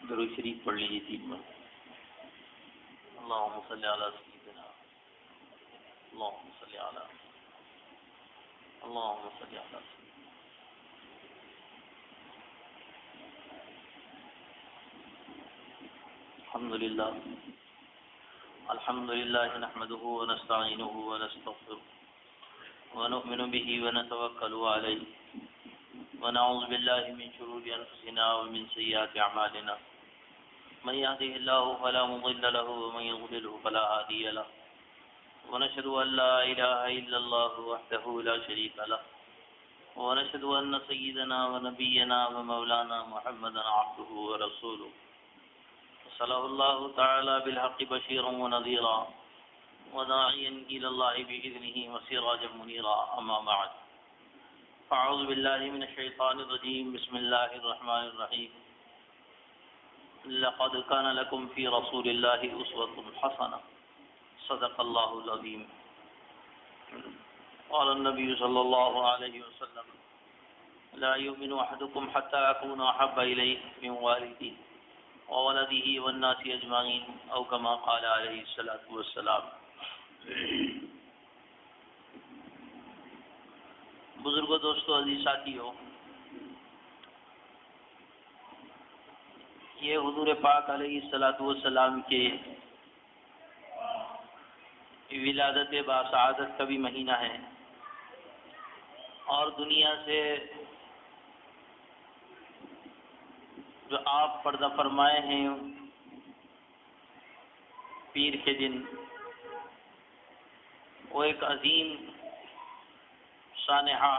درود شریف پڑھ لیجیے 3 بار. اللهم صل على سيدنا اللهم صل على اللهم صل على الحمد لله نحمده ونستعينه ونستغفره ونؤمن به ونتوكل عليه ونعوذ بالله من شرور أنفسنا ومن سيئات أعمالنا من يهده الله فلا مضل له ومن يضلله فلا هادي له ونشهد أن لا إله إلا الله وحده لا شريك له ونشهد أن سيدنا ونبينا ومولانا محمدا عبده ورسوله صلى الله تعالى بالحق بشيرا ونذيرا وداعيا إلى الله بإذنه وسراجا منيرا. أما بعد أعوذ بالله من الشيطان الرجيم. بسم الله الرحمن الرحيم. لقد كان لكم في رسول الله أسوة حسنة صدق الله العظيم. قال النبي صلى الله عليه وسلم لا يؤمن أحدكم حتى أكون أحب إليه من والده وولده والناس أجمعين أو كما قال عليه الصلاة والسلام. بزرگوں، دوستو، عزیز ساتھیو، یہ حضور پاک علیہ الصلاۃ والسلام کے ولادت باسعادت کا بھی مہینہ ہے، اور دنیا سے جو آپ پردہ فرمائے ہیں پیر کے دن، وہ ایک عظیم سانحہ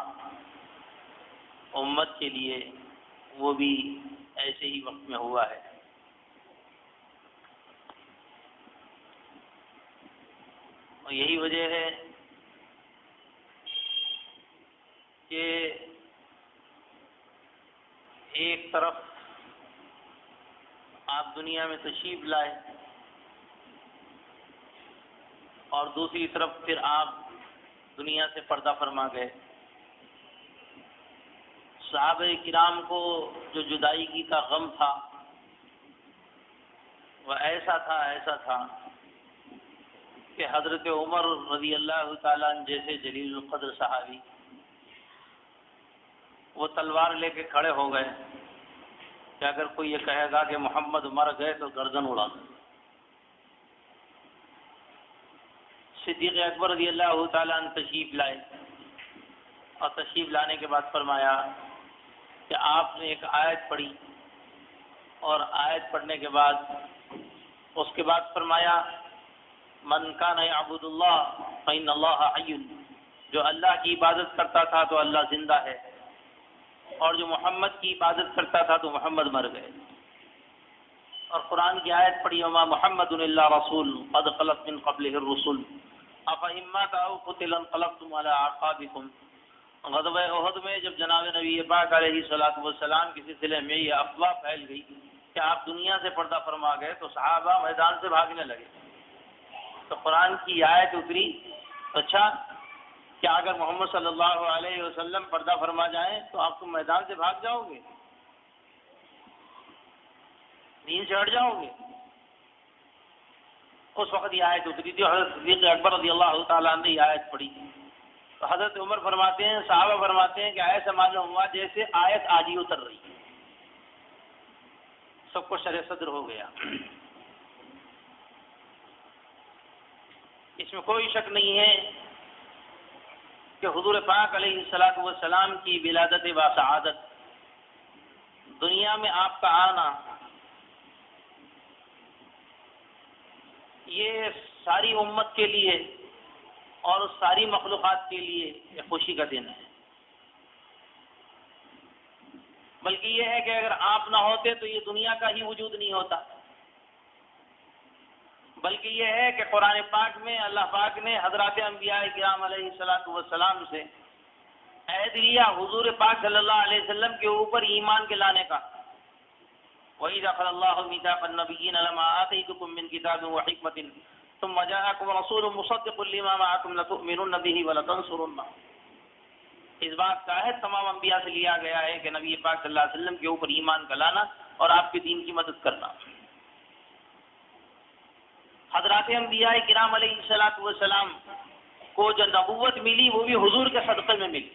امت کے لیے، وہ بھی ایسے ہی وقت میں ہوا ہے. اور یہی وجہ ہے کہ ایک طرف آپ دنیا میں تشریف لائے اور دوسری طرف پھر آپ دنیا سے پردہ فرما گئے. صحابہ کرام کو جو جدائیگی کا غم تھا وہ ایسا تھا کہ حضرت عمر رضی اللہ تعالیٰ عنہ جیسے جلیل القدر صحابی وہ تلوار لے کے کھڑے ہو گئے کہ اگر کوئی یہ کہے گا کہ محمد مر گئے تو گردن اڑا دیں. صدیق اکبر رضی اللہ تعالیٰ عنہ تشریف لائے اور تشریف لانے کے بعد فرمایا کہ آپ نے ایک آیت پڑھی، اور آیت پڑھنے کے بعد اس کے بعد فرمایا من کان یعبد اللہ فإن اللہ حی، جو اللہ کی عبادت کرتا تھا تو اللہ زندہ ہے، اور جو محمد کی عبادت کرتا تھا تو محمد مر گئے. اور قرآن کی آیت پڑھی وما محمد الا رسول قد خلت من قبلہ الرسل افإن مات أو قتل انقلبتم على أعقابكم. غزوہ احد میں جب جناب نبی پاک علیہ الصلوۃ والسلام کے سلسلے میں یہ افواہ پھیل گئی کہ آپ دنیا سے پردہ فرما گئے تو صحابہ میدان سے بھاگنے لگے. تو قرآن کی آیت اتری، اچھا کیا اگر محمد صلی اللہ علیہ وسلم پردہ فرما جائیں تو آپ تو میدان سے بھاگ جاؤ گے، دین سے ہٹ جاؤ گے؟ اس وقت یہ آیت اتری تھی. حضرت صدیق اکبر رضی اللہ تعالیٰ عنہ نے یہ آیت پڑھی تو حضرت عمر فرماتے ہیں، صحابہ فرماتے ہیں کہ ایسا معلوم ہوا جیسے آیت آج ہی اتر رہی ہے. سب کو شرح صدر ہو گیا. اس میں کوئی شک نہیں ہے کہ حضور پاک علیہ الصلوۃ والسلام کی ولادت باسعادت، دنیا میں آپ کا آنا، یہ ساری امت کے لیے اور ساری مخلوقات کے لیے یہ خوشی کا دن ہے. بلکہ یہ ہے کہ اگر آپ نہ ہوتے تو یہ دنیا کا ہی وجود نہیں ہوتا. بلکہ یہ ہے کہ قرآن پاک میں اللہ پاک نے حضرات انبیاء کرام علیہ الصلوۃ والسلام سے عہد لیا حضور پاک صلی اللہ علیہ وسلم کے اوپر ایمان کے لانے کا. وَإِذَا أَخَذَ اللَّهُ مِيثَاقَ النَّبِيِّينَ لَمَا آتَيْتُكُم مِّن كِتَابٍ وَحِكْمَةٍ ثُمَّ جَاءَكُمْ رَسُولٌ مُصَدِّقٌ لِّمَا مَعَكُمْ لَتُؤْمِنُنَّ بِهِ وَلَتَنصُرُنَّهُ. اس بات کا عہد تمام انبیاء سے لیا گیا ہے کہ نبی پاک صلی اللہ علیہ وسلم کے اوپر ایمان کا لانا اور آپ کے دین کی مدد کرنا۔ حضرات انبیاء کرام علیہ الصلوۃ والسلام کو جو نبوت ملی وہ بھی حضور کے صدقے میں ملی،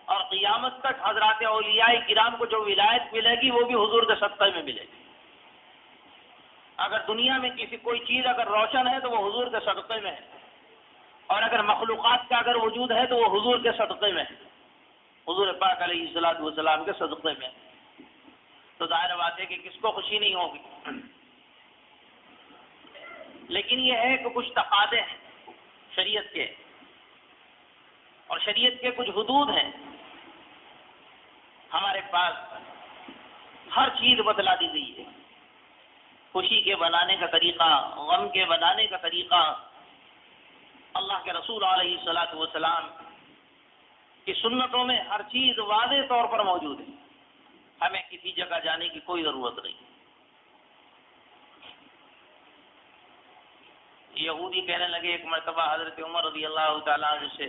اور قیامت تک حضرات اولیاء کرام کو جو ولایت ملے گی وہ بھی حضور کے صدقے میں ملے گی۔ اگر دنیا میں کوئی چیز اگر روشن ہے تو وہ حضور کے صدقے میں ہے، اور اگر مخلوقات کا اگر وجود ہے تو وہ حضور کے صدقے میں ہے، حضور پاک علیہ الصلوۃ والسلام کے صدقے میں۔ تو ظاہر بات ہے کہ کس کو خوشی نہیں ہوگی، لیکن یہ ہے کہ کچھ تقاضے ہیں شریعت کے، اور شریعت کے کچھ حدود ہیں۔ ہمارے پاس ہر چیز بتلا دی گئی ہے، خوشی کے بنانے کا طریقہ، غم کے بنانے کا طریقہ، اللہ کے رسول علیہ الصلوۃ والسلام کی سنتوں میں ہر چیز واضح طور پر موجود ہے، ہمیں کسی جگہ جانے کی کوئی ضرورت نہیں۔ یہودی کہنے لگے ایک مرتبہ حضرت عمر رضی اللہ تعالیٰ عنہ سے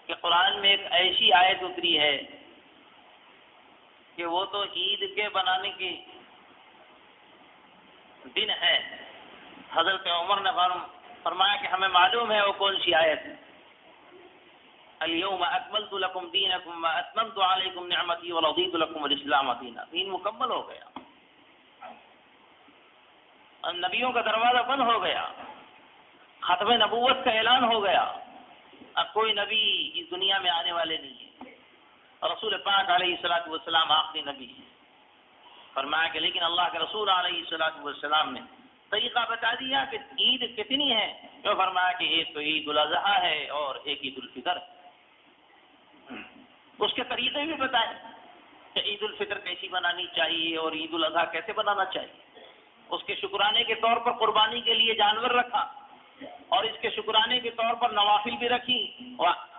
کہ قرآن میں ایک ایسی آیت اتری ہے کہ وہ تو عید کے بنانے کی دن ہے۔ حضرت عمر نے فرمایا کہ ہمیں معلوم ہے وہ کون سی آیت ہے، الیوم اکملت لکم دینکم واتممت علیکم نعمتی ورضیت لکم الاسلام دینا۔ دین مکمل ہو گیا، نبیوں کا دروازہ بند ہو گیا، ختم نبوت کا اعلان ہو گیا، اب کوئی نبی اس دنیا میں آنے والے نہیں ہے، رسول پاک علیہ الصلوۃ والسلام آخری نبی ہے۔ فرمایا کہ لیکن اللہ کے رسول علیہ الصلوۃ والسلام نے طریقہ بتا دیا کہ عید کتنی ہے، جو فرمایا کہ ایک تو عید الاضحیٰ ہے اور ایک عید الفطر ہے۔ اس کے طریقے بھی بتائے کہ عید الفطر کیسی بنانی چاہیے اور عید الاضحیٰ کیسے بنانا چاہیے۔ اس کے شکرانے کے طور پر قربانی کے لیے جانور رکھا، اور اس کے شکرانے کے طور پر نوافل بھی رکھی،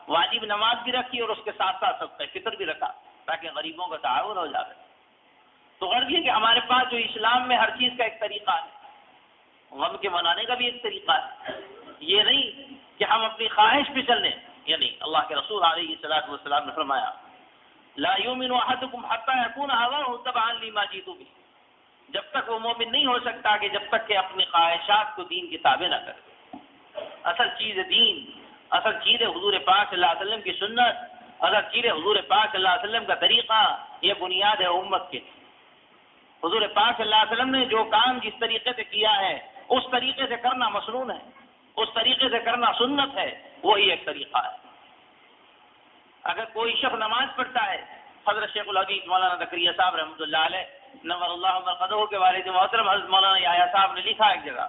واجب نماز بھی رکھی، اور اس کے ساتھ ساتھ صدقہ فطر بھی رکھا تاکہ غریبوں کا تعاون ہو جائے۔ تو غرض یہ کہ ہمارے پاس جو اسلام میں ہر چیز کا ایک طریقہ ہے، غم کے منانے کا بھی ایک طریقہ ہے۔ یہ نہیں کہ ہم اپنی خواہش پہ چلنے، یعنی اللہ کے رسول علیہ الصلوۃ والسلام نے فرمایا لا یؤمن احدکم حتی یکون هواه تبعا لما جئت به، جب تک وہ مومن نہیں ہو سکتا کہ جب تک کہ اپنی خواہشات کو دین کی تابع نہ کرے۔ اصل چیز دین، اصل چیز حضور پاک صلی اللہ علیہ وسلم کی سنت، اصل چیز حضور پاک صلی اللہ علیہ وسلم کا طریقہ، یہ بنیاد ہے امت کے۔ حضور پاک صلی اللہ علیہ وسلم نے جو کام جس طریقے سے کیا ہے اس طریقے سے کرنا مسنون ہے، اس طریقے سے کرنا سنت ہے، وہی ایک طریقہ ہے۔ اگر کوئی شخص نماز پڑھتا ہے، حضرت شیخ الحدیث مولانا زکریا صاحب رحمۃ اللہ علیہ نور اللہ مرقدہ کے والد محترم حضرت مولانا یحییٰ صاحب نے لکھا ایک جگہ،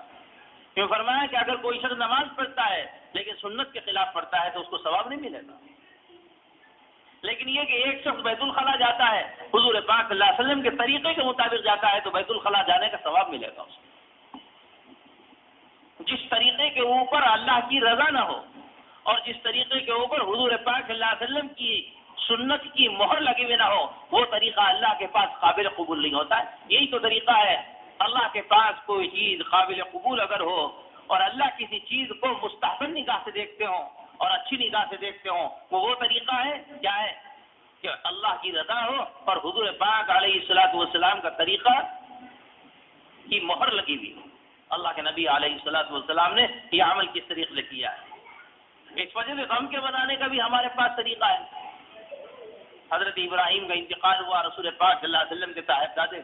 کیوں فرمایا کہ اگر کوئی شخص نماز پڑھتا ہے لیکن سنت کے خلاف پڑھتا ہے تو اس کو ثواب نہیں ملے گا، لیکن یہ کہ ایک شخص بیت الخلاء جاتا ہے، حضور پاک صلی اللہ علیہ وسلم کے طریقے کے مطابق جاتا ہے تو بیت الخلاء جانے کا ثواب ملے گا اس کو۔ جس طریقے کے اوپر اللہ کی رضا نہ ہو اور جس طریقے کے اوپر حضور پاک صلی اللہ علیہ وسلم کی سنت کی مہر لگی ہوئی نہ ہو، وہ طریقہ اللہ کے پاس قابل قبول نہیں ہوتا ہے۔ یہی تو طریقہ ہے، اللہ کے پاس کوئی چیز قابل قبول اگر ہو اور اللہ کسی چیز کو مستحسن نگاہ سے دیکھتے ہوں اور اچھی نگاہ سے دیکھتے ہوں، وہ طریقہ ہے کیا ہے کہ اللہ کی رضا ہو اور حضور پاک علیہ الصلوۃ والسلام کا طریقہ کی مہر لگی ہوئی ہو۔ اللہ کے نبی علیہ الصلوۃ والسلام نے یہ عمل کس طریقے سے کیا ہے۔ اس وجہ سے غم کے بنانے کا بھی ہمارے پاس طریقہ ہے۔ حضرت ابراہیم کا انتقال ہوا رسول پاک صلی اللہ علیہ وسلم کے صاحبزادے،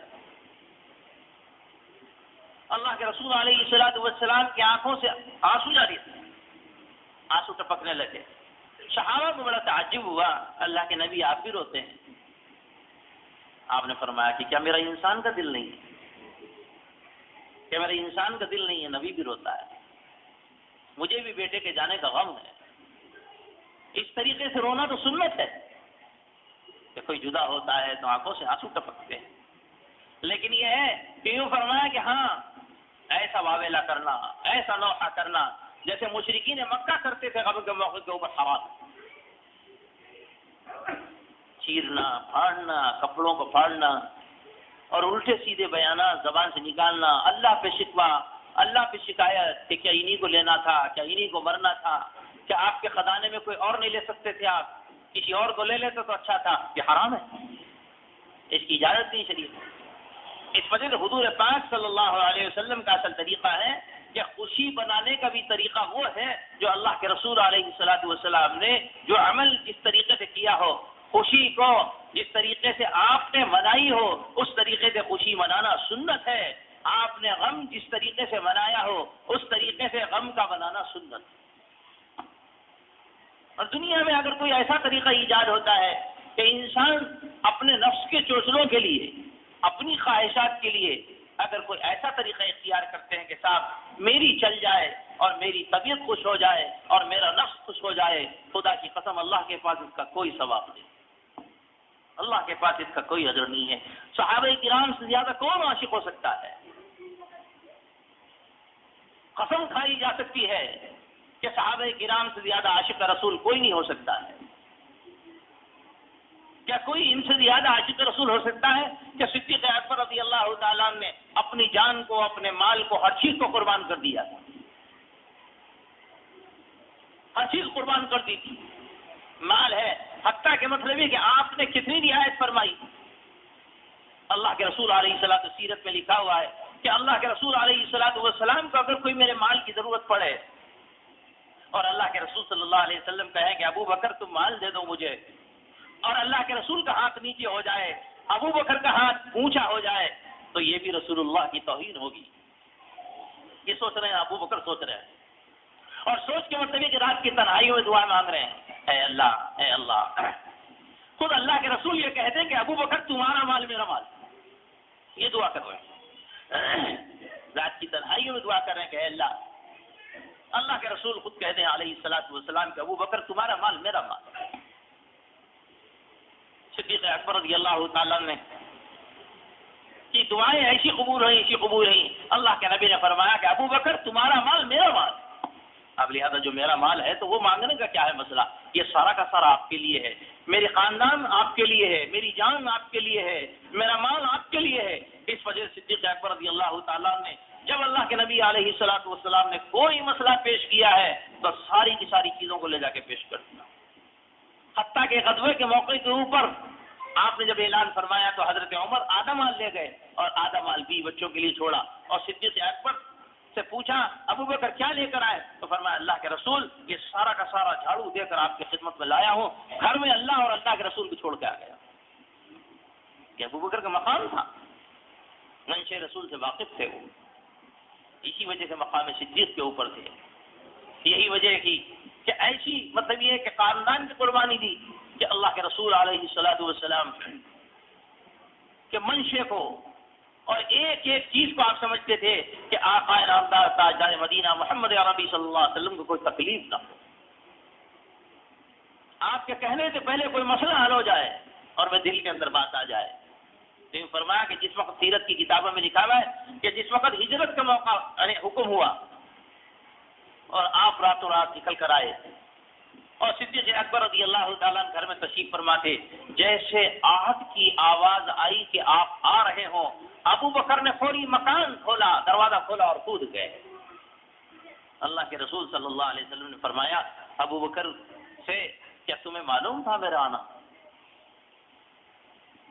اللہ کے رسول علیہ الصلوۃ والسلام کی آنکھوں سے آنسو جاری تھے، آنسو ٹپکنے لگے۔ صحابہ کو بڑا تعجب ہوا، اللہ کے نبی آپ بھی روتے ہیں؟ آپ نے فرمایا کہ کیا میرا انسان کا دل نہیں ہے؟ کہ میرے انسان کا دل نہیں ہے، نبی بھی روتا ہے، مجھے بھی بیٹے کے جانے کا غم ہے۔ اس طریقے سے رونا تو سنت ہے کہ کوئی جدا ہوتا ہے تو آنکھوں سے آنسو ٹپکتے ہیں، لیکن یہ ہے کہ یوں فرمایا کہ ہاں ایسا واویلا کرنا، ایسا نوحہ کرنا جیسے مشرکین مکہ کرتے تھے غم کے موقع کے اوپر، حرام، چیرنا، پھاڑنا، کپڑوں کو پھاڑنا اور الٹے سیدھے بیانات زبان سے نکالنا، اللہ پہ شکوہ، اللہ پہ شکایت کہ کیا انہی کو لینا تھا، کیا انہی کو مرنا تھا، کہ آپ کے خزانے میں کوئی اور نہیں لے سکتے تھے، آپ کسی اور کو لے لیتے تو اچھا تھا، یہ حرام ہے، اس کی اجازت نہیں شریعت۔ اس وجہ سے حضور پاک صلی اللہ علیہ وسلم کا اصل طریقہ ہے کہ خوشی بنانے کا بھی طریقہ وہ ہے جو اللہ کے رسول علیہ الصلوۃ والسلام نے جو عمل جس طریقے سے کیا ہو، خوشی کو جس طریقے سے آپ نے منائی ہو اس طریقے سے خوشی منانا سنت ہے، آپ نے غم جس طریقے سے منایا ہو اس طریقے سے غم کا منانا سنت ہے۔ اور دنیا میں اگر کوئی ایسا طریقہ ایجاد ہوتا ہے کہ انسان اپنے نفس کے چوچلوں کے لیے، اپنی خواہشات کے لیے اگر کوئی ایسا طریقہ اختیار کرتے ہیں کہ صاحب میری چل جائے اور میری طبیعت خوش ہو جائے اور میرا نفس خوش ہو جائے، خدا کی قسم اللہ کے پاس اس کا کوئی ثواب نہیں، اللہ کے پاس اس کا کوئی اجر نہیں ہے۔ صحابہ کرام سے زیادہ کون عاشق ہو سکتا ہے؟ قسم کھائی جا سکتی ہے کہ صحابہ کرام سے زیادہ عاشق رسول کوئی نہیں ہو سکتا ہے۔ کیا کوئی ان سے زیادہ عاشق رسول ہو سکتا ہے کہ صدیق اکبر رضی اللہ تعالیٰ نے اپنی جان کو، اپنے مال کو، ہر چیز کو قربان کر دیا تھا، ہر چیز قربان کر دی تھی، مال ہے، حتیٰ کہ مطلب ہے کہ آپ نے کتنی رعایت فرمائی۔ اللہ کے رسول علیہ الصلوۃ سیرت میں لکھا ہوا ہے کہ اللہ کے رسول علیہ الصلوۃ والسلام کو اگر کوئی میرے مال کی ضرورت پڑے اور اللہ کے رسول صلی اللہ علیہ وسلم کہیں کہ ابو بکر تم مال دے دو مجھے، اور اللہ کے رسول کا ہاتھ نیچے ہو جائے، ابو بکر کا ہاتھ اونچا ہو جائے، تو یہ بھی رسول اللہ کی توہین ہوگی۔ یہ سوچ رہے ہیں، ابو بکر سوچ رہے ہیں، اور سوچ کے مطلب کہ رات کی تنہائی میں دعا مانگ رہے ہیں، اے اللہ اے اللہ۔ خود اللہ کے رسول یہ کہتے ہیں کہ ابو بکر تمہارا مال میرا مال، یہ دعا کر رہے ہیں، رات کی تنہائی میں دعا کر رہے ہیں کہ اے اللہ۔ اللہ کے رسول خود کہتے ہیں علیہ الصلوۃ والسلام کہ ابو بکر تمہارا مال میرا مال۔ صدیق اکبر رضی اللہ تعالیٰ نے کی دعائیں ایسی قبول ہوئی، ایسی قبول ہوئی، اللہ کے نبی نے فرمایا کہ ابو بکر تمہارا مال میرا مال۔ اب لہذا جو میرا مال ہے تو وہ مانگنے کا کیا ہے مسئلہ، یہ سارا کا سارا آپ کے لیے ہے، میرے خاندان آپ کے لیے ہے، میری جان آپ کے لیے ہے، میرا مال آپ کے لیے ہے۔ اس وجہ سے صدیق اکبر رضی اللہ تعالیٰ نے جب اللہ کے نبی علیہ الصلوۃ والسلام نے کوئی مسئلہ پیش کیا ہے تو ساری کی ساری چیزوں کو لے جا کے پیش کر دیا، حتیٰ کہ غزوے کے موقع کے اوپر آپ نے جب اعلان فرمایا تو حضرت عمر آدھا مال لے گئے اور آدھا مال بھی بچوں کے لیے چھوڑا، اور صدیق اکبر سے پوچھا ابو بکر کیا لے کر آئے، تو فرمایا اللہ کے رسول یہ سارا کا سارا جھاڑو دے کر آپ کی خدمت میں لایا ہوں، گھر میں اللہ اور اللہ کے رسول کو چھوڑ کے آ گیا۔ یہ ابو بکر کا مقام تھا، منشے رسول سے واقف تھے وہ، اسی وجہ سے مقام صدیق کے اوپر تھے۔ یہی وجہ کی کہ ایسی مطلب یہ ہے کہ خاندان کی قربانی دی کہ اللہ کے رسول علیہ الصلوۃ والسلام کے منشے کو اور ایک ایک چیز کو آپ سمجھتے تھے کہ آقا نامدار تاجدار مدینہ محمد عربی صلی اللہ علیہ وسلم کو کوئی تکلیف نہ ہو، آپ کے کہنے سے پہلے کوئی مسئلہ حل ہو جائے اور میں دل کے اندر بات آ جائے۔ تو فرمایا کہ جس وقت سیرت کی کتابوں میں لکھا ہوا ہے کہ جس وقت ہجرت کا موقع یعنی حکم ہوا اور آپ راتوں رات نکل کر آئے اور صدیق اکبر رضی اللہ تعالیٰ گھر میں تشریف فرما تھے، جیسے آہٹ کی آواز آئی کہ آپ آ رہے ہوں، ابو بکر نے فوری مکان کھولا، دروازہ کھولا اور کود گئے۔ اللہ کے رسول صلی اللہ علیہ وسلم نے فرمایا ابو بکر سے کیا تمہیں معلوم تھا میرا آنا،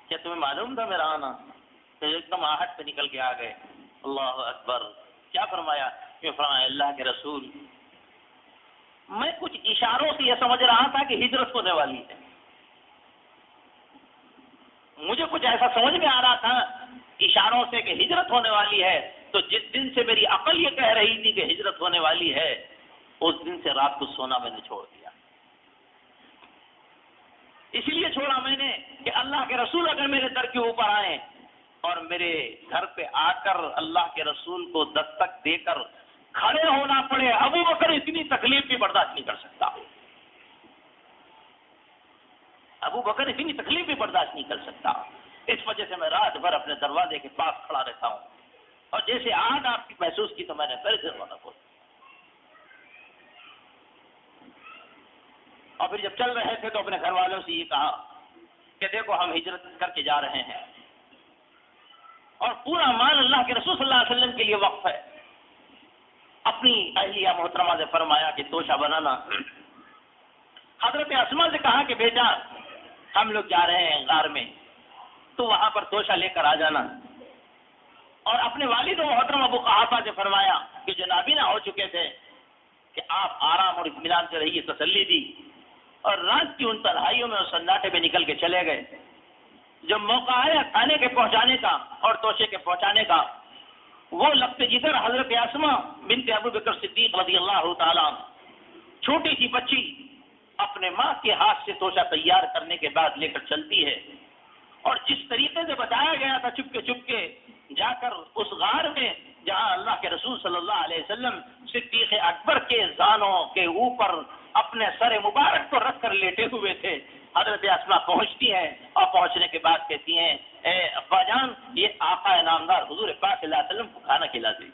کیا تمہیں معلوم تھا میرا آنا؟ تو ایک دم آہٹ پہ نکل کے آ گئے۔ اللہ اکبر، کیا فرمایا؟ کہ فرمایا اللہ کے رسول میں کچھ اشاروں سے یہ سمجھ رہا تھا کہ ہجرت ہونے والی ہے، مجھے کچھ ایسا سمجھ میں آ رہا تھا اشاروں سے کہ ہجرت ہونے والی ہے، تو جس دن سے میری عقل یہ کہہ رہی تھی کہ ہجرت ہونے والی ہے اس دن سے رات کو سونا میں نے چھوڑ دیا۔ اس لیے چھوڑا میں نے کہ اللہ کے رسول اگر میرے در کے اوپر آئیں اور میرے گھر پہ آ کر اللہ کے رسول کو دستک دے کر کھڑے ہونا پڑے، ابو بکر اتنی تکلیف بھی برداشت نہیں کر سکتا، ابو بکر اتنی تکلیف بھی برداشت نہیں کر سکتا۔ اس وجہ سے میں رات بھر اپنے دروازے کے پاس کھڑا رہتا ہوں، اور جیسے آگ آپ کی محسوس کی تو میں نے پھر دروازہ کھولا، اور پھر جب چل رہے تھے تو اپنے گھر والوں سے یہ کہا کہ دیکھو ہم ہجرت کر کے جا رہے ہیں اور پورا مال اللہ کے رسول صلی اللہ علیہ وسلم کے لیے وقف ہے۔ اپنی اہلیہ محترمہ سے فرمایا کہ توشہ بنانا حضرت اسما سے کہا کہ بیٹا ہم لوگ جا رہے ہیں غار میں، تو وہاں پر توشہ لے کر آ جانا. اور اپنے والد و محترم ابو قحافہ سے فرمایا کہ جو نابینا ہو چکے تھے کہ آپ آرام اور اطمینان سے رہیے، تسلی دی. اور رات کی ان تنہائیوں میں اور سناٹے میں نکل کے چلے گئے. جب موقع آیا کھانے کے پہنچانے کا اور توشے کے پہنچانے کا، وہ لگتے جدھر حضرت اسما بنت ابو بکر صدیق رضی اللہ تعالیٰ، چھوٹی سی بچی اپنے ماں کے ہاتھ سے توشہ تیار کرنے کے بعد لے کر چلتی ہے. اور جس طریقے سے بتایا گیا تھا چپ کے جا کر اس غار میں جہاں اللہ کے رسول صلی اللہ علیہ وسلم صدیق اکبر کے زانوں کے اوپر اپنے سر مبارک کو رکھ کر لیٹے ہوئے تھے، حضرت اسما پہنچتی ہیں اور پہنچنے کے بعد کہتی ہیں اے ابا جان، یہ آقا نامدار حضور پاک صلی اللہ علیہ وسلم کو کھانا کھلا دی.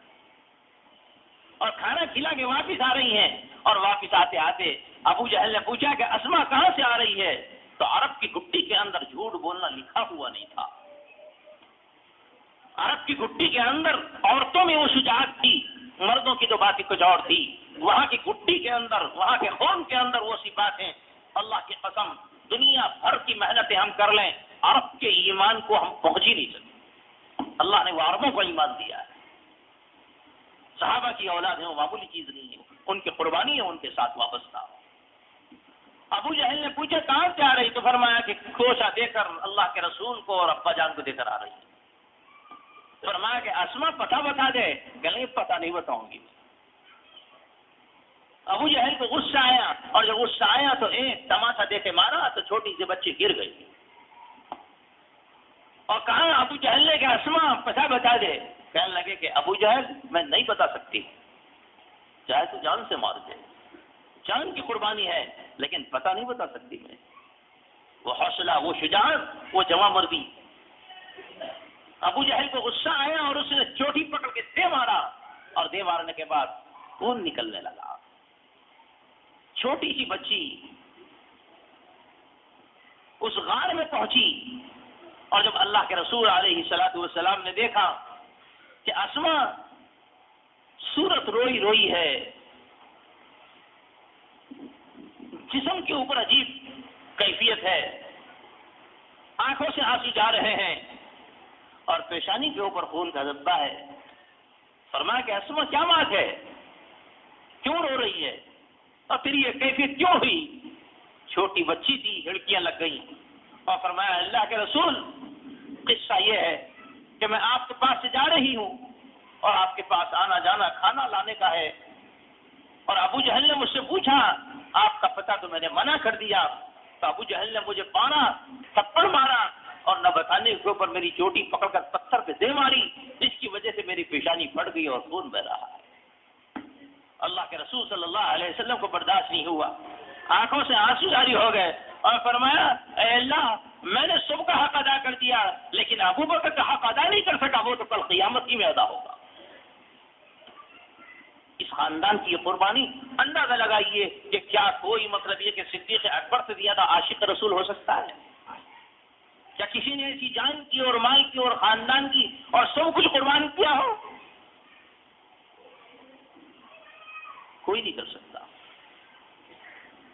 اور کھانا کھلا کے واپس آ رہی ہیں. اور واپس آتے آتے ابو جہل نے پوچھا کہ اسما کہاں سے آ رہی ہے؟ تو عرب کی گھٹی کے اندر جھوٹ بولنا لکھا ہوا نہیں تھا. عرب کی گھٹی کے اندر عورتوں میں وہ شجاعت تھی، مردوں کی تو بات ہی کچھ اور تھی. وہاں کی گھٹی کے اندر، وہاں کے خون کے اندر وہ سی باتیں، اللہ کی قسم دنیا بھر کی محنتیں ہم کر لیں، عرب کے ایمان کو ہم پہنچ ہی نہیں سکتے. اللہ نے وہ عربوں کو ایمان دیا ہے. صحابہ کی اولاد ہے، وہ معمولی چیز نہیں ہے، ان کی قربانی ہے ان کے ساتھ وابستہ. ابو جہل نے پوچھا کہاں سے آ رہی؟ تو فرمایا کہ توشہ دے کر اللہ کے رسول کو اور ابا جان کو دے کر آ رہی ہے. فرمایا کہ اسما پتہ بتا دے. کہ نہیں پتہ نہیں بتاؤں گی. ابو جہل کو غصہ آیا، اور جب غصہ آیا تو ایک تماچا دے کے مارا تو چھوٹی سی بچی گر گئی. اور کہا ابو جہل نے کہ اسما پتہ بتا دے. کہنے لگے کہ ابو جہل میں نہیں بتا سکتی، چاہے تو جان سے مار دے، جان کی قربانی ہے، لیکن پتہ نہیں بتا سکتی میں. وہ حوصلہ، وہ شجاعت، وہ جواں مردی. ابو جہل کو غصہ آیا اور اس نے چوٹی پکڑ کے دے مارا، اور دے مارنے کے بعد خون نکلنے لگا. چھوٹی سی بچی اس غار میں پہنچی، اور جب اللہ کے رسول علیہ الصلوۃ والسلام نے دیکھا کہ اسما صورت روئی روئی ہے، جسم کے اوپر عجیب کیفیت ہے، آنکھوں سے آنسو جا رہے ہیں اور پیشانی کے اوپر خون کا دھبا ہے. فرمایا کہ اسما کیا بات ہے، کیوں رو رہی ہے، اور پھر یہ کیفیت کیوں ہوئی؟ چھوٹی بچی تھی، ہڑکیاں لگ گئی. اور فرمایا اللہ کے رسول قصہ یہ ہے کہ میں آپ کے پاس سے جا رہی ہوں، اور آپ کے پاس آنا جانا کھانا لانے کا ہے، اور ابو جہل نے مجھ سے پوچھا آپ کا پتہ تو میں نے منع کر دیا. تو ابو جہل نے مجھے مارا، تھپڑ مارا، اور نہ بتانے کے اوپر میری چوٹی پکڑ کر پتھر پہ دے ماری، جس کی وجہ سے میری پیشانی پھٹ گئی اور خون بہ رہا ہے. اللہ کے رسول صلی اللہ علیہ وسلم کو برداشت نہیں ہوا، آنکھوں سے آنسو جاری ہو گئے، اور فرمایا اے اللہ میں نے سب کا حق ادا کر دیا، لیکن ابو بکر کا حق ادا نہیں کر سکا، وہ تو کل قیامت ہی میں ادا ہوگا. اس خاندان کی یہ قربانی، اندازہ لگائیے کہ کیا کوئی مطلب یہ کہ صدیق اکبر سے زیادہ عاشق رسول ہو سکتا ہے؟ کیا کسی نے ایسی جان کی اور مال کی اور خاندان کی اور سب کچھ قربان کیا ہو؟ کوئی نہیں کر سکتا.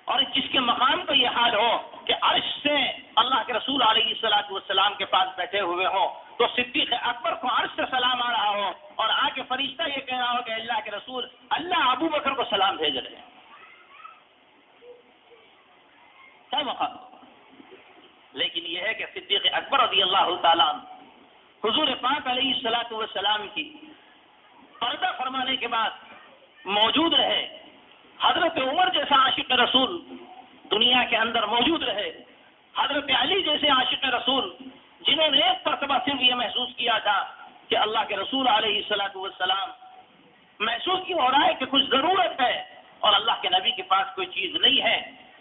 اور جس کے مقام پہ یہ حال ہو کہ عرش سے اللہ کے رسول علیہ الصلوۃ والسلام کے پاس بیٹھے ہوئے ہوں، تو صدیق اکبر کو عرش سے سلام آ رہا ہو، اور آ کے فرشتہ یہ کہہ رہا ہو کہ اللہ کے رسول اللہ ابو بکر کو سلام بھیج رہے ہیں. کیا مقام ہو؟ لیکن یہ ہے کہ صدیق اکبر رضی اللہ تعالیٰ حضور پاک علیہ الصلوۃ والسلام کی پردہ فرمانے کے بعد موجود رہے. حضرت عمر جیسا عاشق رسول دنیا کے اندر موجود رہے. حضرت علی جیسے عاشق رسول جنہوں نے ایک مرتبہ صرف یہ محسوس کیا تھا کہ اللہ کے رسول علیہ الصلوۃ والسلام محسوس کیوں ہو رہا ہے کہ کچھ ضرورت ہے اور اللہ کے نبی کے پاس کوئی چیز نہیں ہے،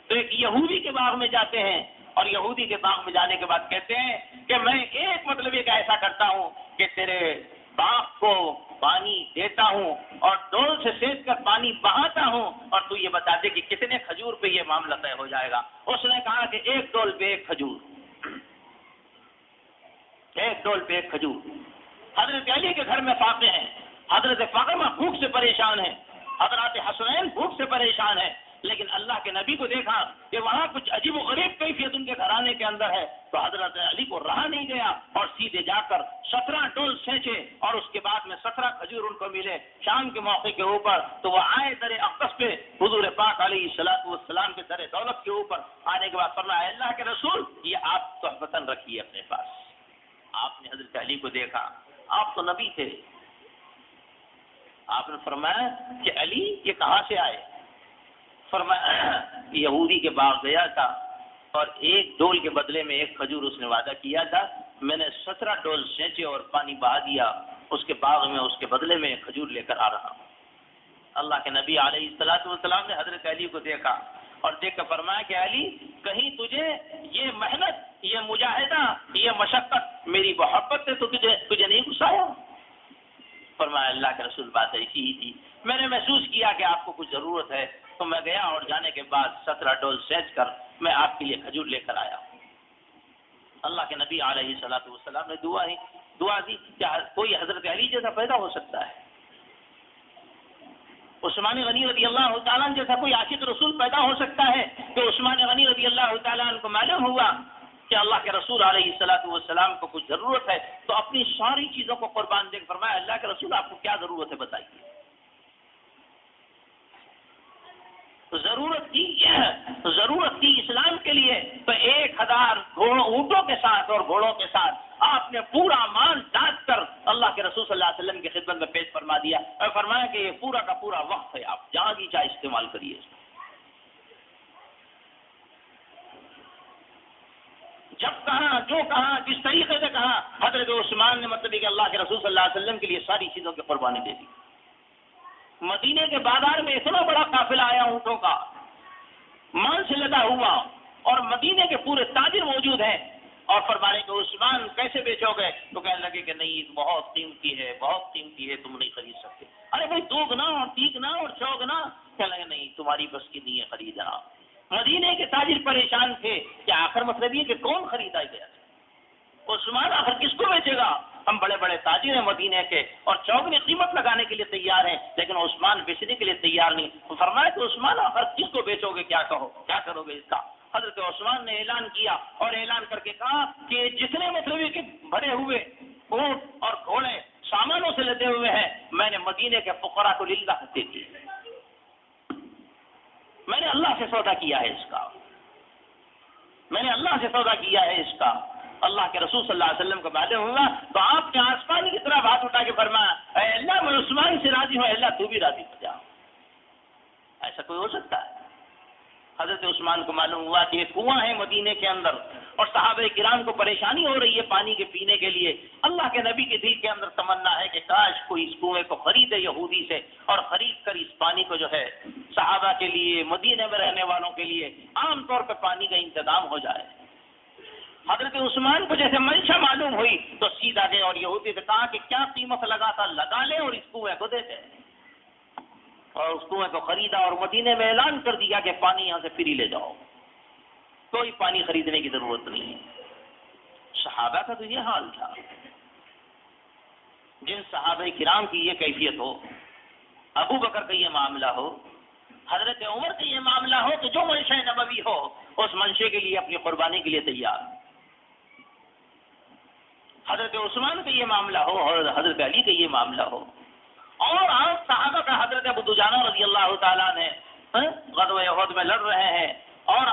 تو ایک یہودی کے باغ میں جاتے ہیں، اور یہودی کے باغ میں جانے کے بعد کہتے ہیں کہ میں ایک مطلب ایک ایسا کرتا ہوں کہ تیرے باغ کو پانی دیتا ہوں اور ڈول سے سینچ کر پانی بہاتا ہوں، اور تو یہ بتا دے کہ کتنے کھجور پہ یہ معاملہ طے ہو جائے گا. اس نے کہا کہ ایک ڈول پہ ایک کھجور، ایک ڈول پہ ایک کھجور. حضرت علی کے گھر میں فاقے ہیں، حضرت فاطمہ بھوک سے پریشان ہیں، حضرت حسنین بھوک سے پریشان ہیں. لیکن اللہ کے نبی کو دیکھا کہ وہاں کچھ عجیب و غریب کیفیت ان کے گھرانے کے اندر ہے، تو حضرت علی کو رہا نہیں گیا اور سیدھے جا کر 17 ڈول سینچے اور اس کے بعد میں 17 کھجور ان کو ملے شام کے موقع کے اوپر، تو وہ آئے در اقدس پہ حضور پاک علیہ الصلوۃ والسلام کے در دولت کے اوپر آنے کے بعد فرمایا اللہ کے رسول یہ آپ تحفتاً رکھیے اپنے پاس۔ آپ نے حضرت علی کو دیکھا، آپ تو نبی تھے، آپ نے فرمایا کہ علی یہ کہاں سے آئے؟ فرمایا یہودی کے باغ گیا تھا اور ایک ڈول کے بدلے میں ایک کھجور اس نے وعدہ کیا تھا، میں نے 17 ڈول سینچے اور پانی بہا دیا اس کے باغ میں، اس کے بدلے میں ایک کھجور لے کر آ رہا ہوں۔ اللہ کے نبی علیہ الصلوۃ والسلام نے حضرت علی کو دیکھا اور دیکھ کر فرمایا کہ علی کہیں تجھے یہ محنت، یہ مجاہدہ، یہ مشقت میری محبت سے تو تجھے نہیں گھسایا؟ فرمایا اللہ کے رسول بات ایسی ہی تھی، میں نے محسوس کیا کہ آپ کو کچھ ضرورت ہے تو میں گیا اور جانے کے بعد 17 ڈول سینچ کر میں آپ کے لیے کھجور لے کر آیا۔ اللہ کے نبی علیہ الصلوۃ والسلام نے دعا دی کہ کوئی حضرت علی جیسا پیدا ہو سکتا ہے، عثمان غنی رضی اللہ تعالیٰ عنہ جیسا کوئی عاشق رسول پیدا ہو سکتا ہے کہ عثمان غنی رضی اللہ تعالیٰ عنہ کو معلوم ہوا کہ اللہ کے رسول علیہ الصلوۃ والسلام کو کچھ ضرورت ہے تو اپنی ساری چیزوں کو قربان دے کر فرمایا اللہ کے رسول آپ کو کیا ضرورت ہے بتائیے۔ ضرورت تھی اسلام کے لیے تو 1000 اونٹوں کے ساتھ اور گھوڑوں کے ساتھ آپ نے پورا مال ڈانٹ کر اللہ کے رسول صلی اللہ علیہ وسلم کی خدمت میں پیش فرما دیا اور فرمایا کہ یہ پورا کا پورا وقت ہے، آپ جہاں کی چاہے استعمال کریے۔ جب کہا، جو کہا، جس طریقے سے کہا، حضرت عثمان نے مطلب کہ اللہ کے رسول صلی اللہ علیہ وسلم کے لیے ساری چیزوں کی قربانی دے دی۔ مدینے کے بازار میں اتنا بڑا قافلہ آیا اونٹوں کا مال سے لدا ہوا اور مدینے کے پورے تاجر موجود ہیں اور فرمانے کہ عثمان کیسے بیچو گے؟ تو کہنے لگے کہ نہیں بہت قیمتی ہے، بہت قیمتی ہے، تم نہیں خرید سکتے۔ ارے بھائی 2 گنا اور 3 گنا اور 4 گنا، کہنے لگے نہیں تمہاری بس کی نہیں ہے خریدنا۔ مدینے کے تاجر پریشان تھے کہ آخر مطلب یہ کہ کون خریدا گیا، عثمان آخر کس کو بیچے گا؟ ہم بڑے بڑے تاجر ہیں مدینے کے اور چوگنی قیمت لگانے کے لیے تیار ہیں لیکن عثمان بیچنے کے لیے تیار نہیں۔ تو فرمایا کہ عثمان آخر کس کو بیچو گے، کیا کرو گے اس کا؟ حضرت عثمان نے اعلان کیا اور اعلان کر کے کہا کہ جتنے مطلب کہ بھرے ہوئے اونٹ اور گھوڑے سامانوں سے لدے ہوئے ہیں میں نے مدینے کے فقراء کو للہ دے دیے، میں نے اللہ سے سودا کیا ہے اس کا، میں نے اللہ سے سودا کیا ہے اس کا۔ اللہ کے رسول صلی اللہ علیہ وسلم کو معلوم ہوا تو آپ نے آسمانی کی طرف ہاتھ اٹھا کے فرمایا اے اللہ میں عثمان سے راضی ہوں، اے اللہ تو بھی راضی ہو جا۔ ایسا کوئی ہو سکتا ہے؟ حضرت عثمان کو معلوم ہوا کہ ایک کنواں ہے مدینے کے اندر اور صحابہ کرام کو پریشانی ہو رہی ہے پانی کے پینے کے لیے۔ اللہ کے نبی کے دل کے اندر تمنا ہے کہ کاش کوئی اس کنویں کو خریدے یہودی سے اور خرید کر اس پانی کو جو ہے صحابہ کے لیے، مدینے میں رہنے والوں کے لیے عام طور پہ پانی کا انتظام ہو جائے۔ حضرت عثمان کو جیسے منشا معلوم ہوئی تو سیدھا گئے اور یہودی سے کہا کہ کیا قیمت لگا لگا لیں اور اس کنویں کو دے دیں، اور اس کنویں کو خریدا اور مدینے میں اعلان کر دیا کہ پانی یہاں سے فری لے جاؤ، کوئی پانی خریدنے کی ضرورت نہیں ہے۔ صحابہ کا تو یہ حال تھا، جن صحابہ کرام کی یہ کیفیت ہو، ابو بکر کا یہ معاملہ ہو، حضرت عمر کا یہ معاملہ ہو کہ جو منشا نبوی ہو اس منشے کے لیے اپنی قربانی کے لیے تیار، حضرت عثمان کا یہ معاملہ ہو اور حضرت علی کا یہ معاملہ ہو، اور آپ صحابہ کا حضرت ابو دجانہ رضی اللہ تعالیٰ نے غزوہ احد میں لڑ رہے ہیں اور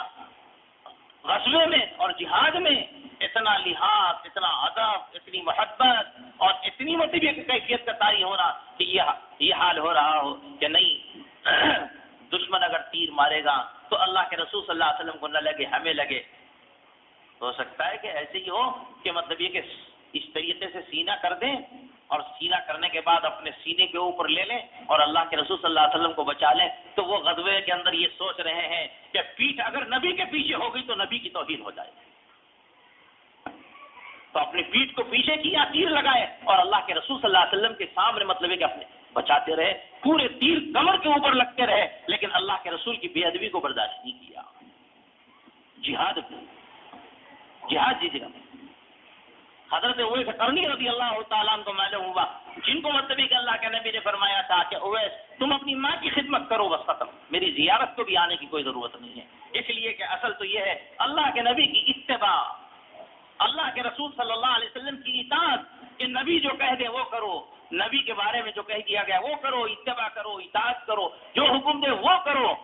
غزوے میں اور جہاد میں اتنا لحاظ، اتنا ادب، اتنی محبت اور اتنی مطلب کیفیت کا طاری ہونا کہ یہ حال ہو رہا ہو کہ نہیں دشمن اگر تیر مارے گا تو اللہ کے رسول صلی اللہ علیہ وسلم کو نہ لگے ہمیں لگے۔ ہو سکتا ہے کہ ایسے ہی ہو کہ مطلب یہ کہ اس طریقے سے سینہ کر دیں اور سینہ کرنے کے بعد اپنے سینے کے اوپر لے لیں اور اللہ کے رسول صلی اللہ علیہ وسلم کو بچا لیں، تو وہ غزوے کے اندر یہ سوچ رہے ہیں کہ پیٹھ اگر نبی کے پیچھے ہو گئی تو نبی کی توہین ہو جائے، تو اپنی پیٹھ کو پیچھے کیا، تیر لگائے اور اللہ کے رسول صلی اللہ علیہ وسلم کے سامنے مطلب ہے کہ اپنے بچاتے رہے، پورے تیر کمر کے اوپر لگتے رہے لیکن اللہ کے رسول کی بے ادبی کو برداشت نہیں کیا۔ جہاد جیتے گا حضرت اویس قرنی رضی اللہ تعالیٰ عنہ کو معلوم ہوا، جن کو مطلب کہ اللہ کے نبی نے فرمایا تھا کہ اویس تم اپنی ماں کی خدمت کرو بس ختم، میری زیارت کو بھی آنے کی کوئی ضرورت نہیں ہے. اس لیے کہ اصل تو یہ ہے اللہ کے نبی کی اتباع، اللہ کے رسول صلی اللہ علیہ وسلم کی اطاعت، کہ نبی جو کہہ دے وہ کرو، نبی کے بارے میں جو کہہ دیا گیا وہ کرو، اتباع کرو، اطاعت کرو، جو حکم دے وہ کرو.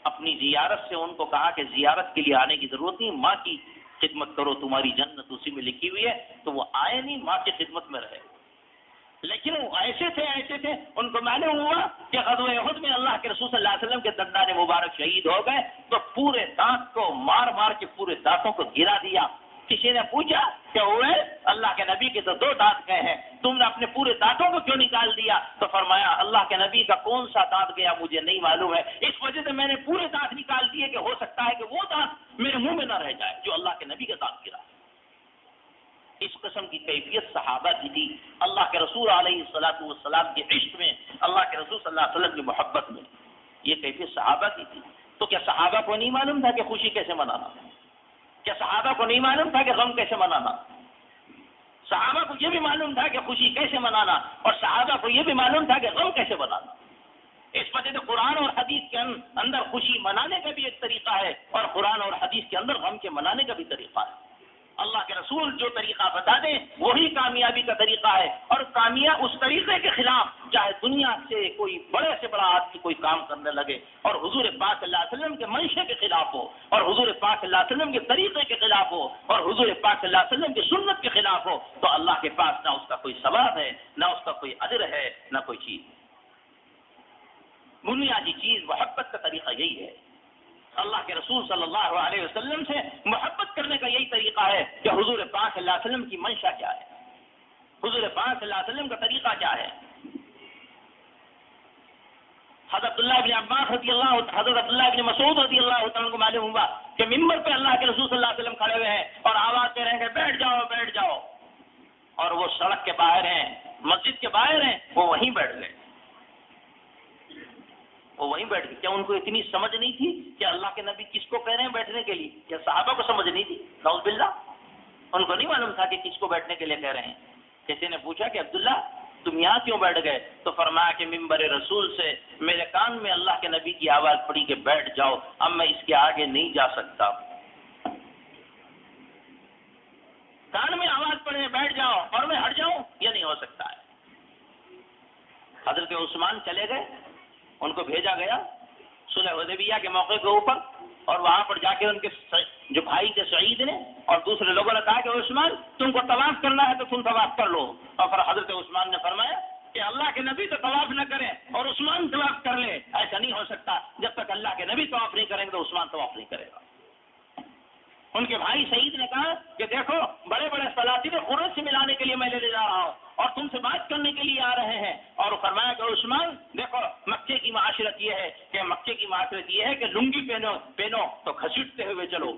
اپنی زیارت سے ان کو کہا کہ زیارت کے لیے آنے کی ضرورت نہیں، ماں کی خدمت کرو، تمہاری جنت اسی میں لکھی ہوئی ہے. تو وہ آئے نہیں، ماں کی خدمت میں رہے. لیکن وہ ایسے تھے ان کو معلوم ہوا کہ غزوہ احد میں اللہ کے رسول صلی اللہ علیہ وسلم کے دندان مبارک شہید ہو گئے، تو پورے دانت کو مار مار کے پورے دانتوں کو گرا دیا. کسی نے پوچھا کہ اوے اللہ کے نبی کے تو 2 دانت گئے ہیں، تم نے اپنے پورے دانتوں کو کیوں نکال دیا؟ تو فرمایا اللہ کے نبی کا کون سا دانت گیا مجھے نہیں معلوم ہے، اس وجہ سے میں نے پورے دانت نکال دیے کہ ہو سکتا ہے کہ وہ دانت میرے منہ میں نہ رہ جائے جو اللہ کے نبی کا دانت گرا. اس قسم کی کیفیت صحابہ کی تھی، اللہ کے رسول علیہ الصلوۃ والسلام کے عشق میں، اللہ کے رسول صلی اللہ علیہ وسلم کی محبت میں، یہ کیفیت صحابہ کی تھی. تو کیا صحابہ کو نہیں معلوم تھا کہ خوشی کیسے منانا؟ کیا صحابہ کو نہیں معلوم تھا کہ غم کیسے منانا؟ صحابہ کو یہ بھی معلوم تھا کہ خوشی کیسے منانا، اور صحابہ کو یہ بھی معلوم تھا کہ غم کیسے منانا. اس وجہ سے قرآن اور حدیث کے اندر خوشی منانے کا بھی ایک طریقہ ہے، اور قرآن اور حدیث کے اندر غم کے منانے کا بھی طریقہ ہے. اللہ کے رسول جو طریقہ بتا دیں وہی کامیابی کا طریقہ ہے، اور کامیاب اس طریقے کے خلاف چاہے دنیا سے کوئی بڑے سے بڑا آدمی کوئی کام کرنے لگے اور حضور پاک صلی اللہ علیہ وسلم کے منشے کے خلاف ہو، اور حضور پاک صلی اللہ علیہ وسلم کے طریقے کے خلاف ہو، اور حضور پاک صلی اللہ علیہ وسلم کی سنت کے خلاف ہو، تو اللہ کے پاس نہ اس کا کوئی ثواب ہے، نہ اس کا کوئی اجر ہے، نہ کوئی چیز. بنیادی چیز محبت کا طریقہ یہی ہے. اللہ کے رسول صلی اللہ علیہ وسلم سے محبت کرنے کا یہی طریقہ ہے کہ حضور پاک صلی اللہ علیہ وسلم کی منشا کیا ہے، حضور پاک صلی اللہ علیہ وسلم کا طریقہ کیا ہے. حضرت عبداللہ بن عباس رضی اللہ، حضرت عبداللہ بن مسعود رضی اللہ تعالیٰ کو معلوم ہوا کہ ممبر پہ اللہ کے رسول صلی اللہ علیہ وسلم کھڑے ہوئے ہیں اور آواز دے رہے ہیں کہ بیٹھ جاؤ بیٹھ جاؤ، اور وہ سڑک کے باہر ہیں، مسجد کے باہر ہیں، وہ وہیں بیٹھ گئے، وہ وہیں بیٹھ گئے. کیا ان کو اتنی سمجھ نہیں تھی کہ اللہ کے نبی کس کو کہہ رہے ہیں بیٹھنے کے لیے؟ کیا صحابہ کو سمجھ نہیں تھی؟ نعوذ باللہ، ان کو نہیں معلوم تھا کہ کس کو بیٹھنے کے لیے کہہ رہے ہیں. کسی نے پوچھا کہ عبداللہ تم یہاں کیوں بیٹھ گئے؟ تو فرمایا کہ ممبر رسول سے میرے کان میں اللہ کے نبی کی آواز پڑی کہ بیٹھ جاؤ، اب میں اس کے آگے نہیں جا سکتا. کان میں آواز پڑے بیٹھ جاؤ اور میں ہٹ جاؤں، یہ نہیں ہو سکتا ہے. حضرت عثمان چلے گئے، ان کو بھیجا گیا صلح حدیبیہ کے موقع کے اوپر، اور وہاں پر جا کے ان کے جو بھائی تھے سعید نے اور دوسرے لوگوں نے کہا کہ عثمان تم کو طواف کرنا ہے تو تم طواف کر لو. اور پھر حضرت عثمان نے فرمایا کہ اللہ کے نبی تو طواف نہ کریں اور عثمان طواف کر لے، ایسا نہیں ہو سکتا. جب تک اللہ کے نبی طواف نہیں کریں گے تو عثمان طواف نہیں کرے گا. ان کے بھائی سعید نے کہا کہ دیکھو بڑے بڑے سلاطین قریش سے ملانے کے لیے میں لے جا رہا ہوں اور تم سے بات کرنے کے لیے آ رہے ہیں. اور فرمایا کہ عثمان دیکھو مکے کی معاشرت یہ ہے کہ لنگی پہنو تو گھسیٹتے ہوئے چلو،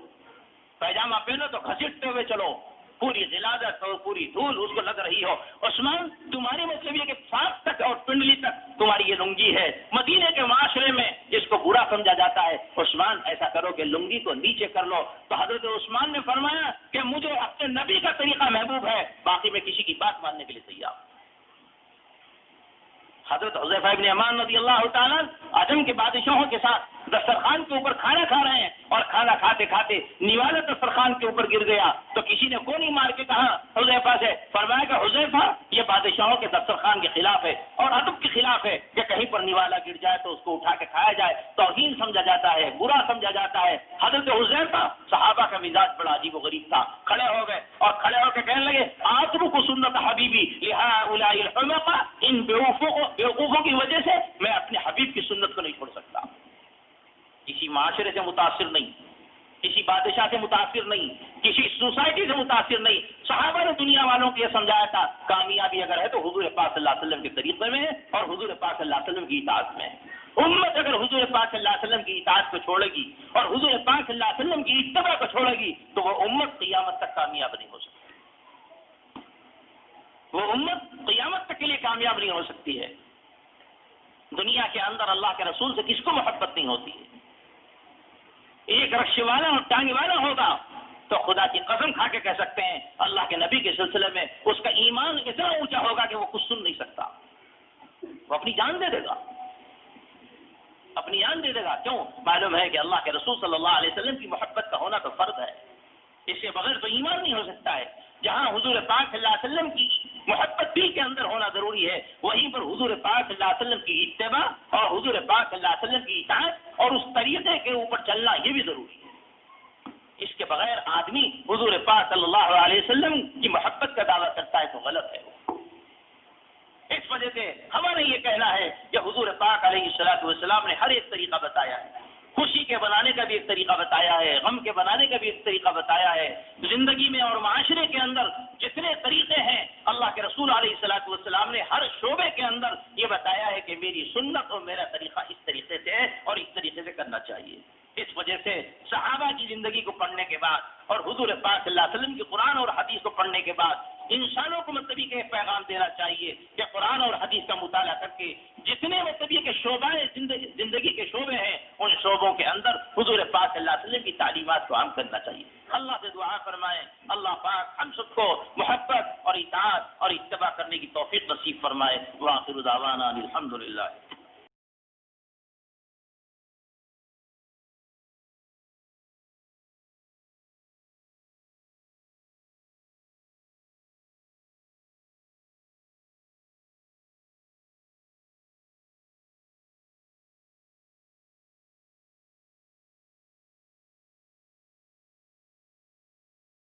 پیجامہ پہنو تو گھسیٹتے ہوئے چلو، پوری غلازت اور پوری دھول اس کو لگ رہی ہو. عثمان تمہاری مطلب یہ کہ ساتھ تک اور پنڈلی تک تمہاری یہ لنگی ہے، مدینے کے معاشرے میں اس کو برا سمجھا جاتا ہے. عثمان ایسا کرو کہ لنگی کو نیچے کر لو. تو حضرت عثمان نے فرمایا کہ مجھے اپنے نبی کا طریقہ محبوب ہے، باقی میں کسی کی بات ماننے کے لیے تیار. حضرت حذیفہ ابن یمان رضی اللہ تعالیٰ عجم کے بادشاہوں کے ساتھ دسترخوان کے اوپر کھانا کھا رہے ہیں، اور کھانا کھاتے کھاتے نیوالا دسترخوان کے اوپر گر گیا. تو کسی نے گولی مار کے کہا حذیفہ سے، فرمایا کہ حذیفہ یہ بادشاہوں کے دسترخوان کے خلاف ہے اور ادب کے خلاف ہے کہ کہیں پر نیوالا گر جائے تو اس کو اٹھا کے کھایا جائے، توہین سمجھا جاتا ہے، برا سمجھا جاتا ہے. حضرت حذیفہ صحابہ کا مزاج بڑا عجیب و غریب تھا، کھڑے ہو گئے اور کھڑے ہو کے کہنے لگے آترک سنت حبیبی لہؤلاء الحمقى، ان بیوقوفوں کی وجہ سے میں اپنے حبیب کی سنت کو نہیں چھوڑ سکتا. کسی معاشرے سے متاثر نہیں، کسی بادشاہ سے متاثر نہیں، کسی سوسائٹی سے متاثر نہیں. صحابہ نے دنیا والوں کو یہ سمجھایا تھا کامیابی اگر ہے تو حضور پاک صلی اللہ علیہ وسلم کے طریقے میں ہے اور حضور پاک صلی اللہ علیہ وسلم کی اطاعت میں ہے. امت اگر حضور پاک صلی اللہ علیہ وسلم کی اطاعت کو چھوڑے گی اور حضور پاک صلی اللہ علیہ وسلم کی اتباع کو چھوڑے گی تو وہ امت قیامت تک کامیاب نہیں ہو سکتی. وہ امت قیامت تک کے لیے کامیاب نہیں ہو سکتی ہے. دنیا کے اندر اللہ کے رسول سے کس کو محبت نہیں ہوتی ہے؟ ایک رکشے والا اور ٹانگے والا ہوگا تو خدا کی قسم کھا کے کہہ سکتے ہیں اللہ کے نبی کے سلسلے میں اس کا ایمان اتنا اونچا ہوگا کہ وہ کچھ سن نہیں سکتا، وہ اپنی جان دے دے گا، اپنی جان دے دے گا۔ کیوں؟ معلوم ہے کہ اللہ کے رسول صلی اللہ علیہ وسلم کی محبت کا ہونا تو فرض ہے، اس کے بغیر تو ایمان نہیں ہو سکتا ہے۔ جہاں حضور پاک صلی اللہ علیہ وسلم کی محبت دل کے اندر ہونا ضروری ہے، وہیں پر حضور پاک صلی اللہ علیہ وسلم کی اتباع اور حضور پاک صلی اللہ علیہ وسلم کی اطاعت اور اس طریقے کے اوپر چلنا یہ بھی ضروری ہے۔ اس کے بغیر آدمی حضور پاک صلی اللہ علیہ وسلم کی محبت کا دعویٰ کرتا ہے تو غلط ہے۔ اس وجہ سے ہمارا یہ کہنا ہے کہ حضور پاک علیہ الصلوۃ والسلام نے ہر ایک طریقہ بتایا ہے، خوشی کے بنانے کا بھی ایک طریقہ بتایا ہے، غم کے بنانے کا بھی ایک طریقہ بتایا ہے، زندگی میں اور معاشرے کے اندر جتنے طریقے ہیں اللہ کے رسول علیہ الصلوۃ والسلام نے ہر شعبے کے اندر یہ بتایا ہے کہ میری سنت اور میرا طریقہ اس طریقے سے ہے اور اس طریقے سے کرنا چاہیے۔ اس وجہ سے صحابہ کی زندگی کو پڑھنے کے بعد اور حضور پاک صلی اللہ علیہ وسلم کی قرآن اور حدیث کو پڑھنے کے بعد انسانوں کو مطلبی کا ایک پیغام دینا چاہیے کہ قرآن اور حدیث کا مطالعہ کر کے جتنے مطلبی کے شعبہ زندگی کے شعبے ہیں ان شعبوں کے اندر حضور پاک صلی اللہ علیہ وسلم کی تعلیمات کو عام کرنا چاہیے۔ اللہ سے دعا فرمائیں اللہ پاک ہم سب کو محبت اور اطاعت اور اتباع کرنے کی توفیق نصیب فرمائے۔ وآخر دعوانا الحمدللہ۔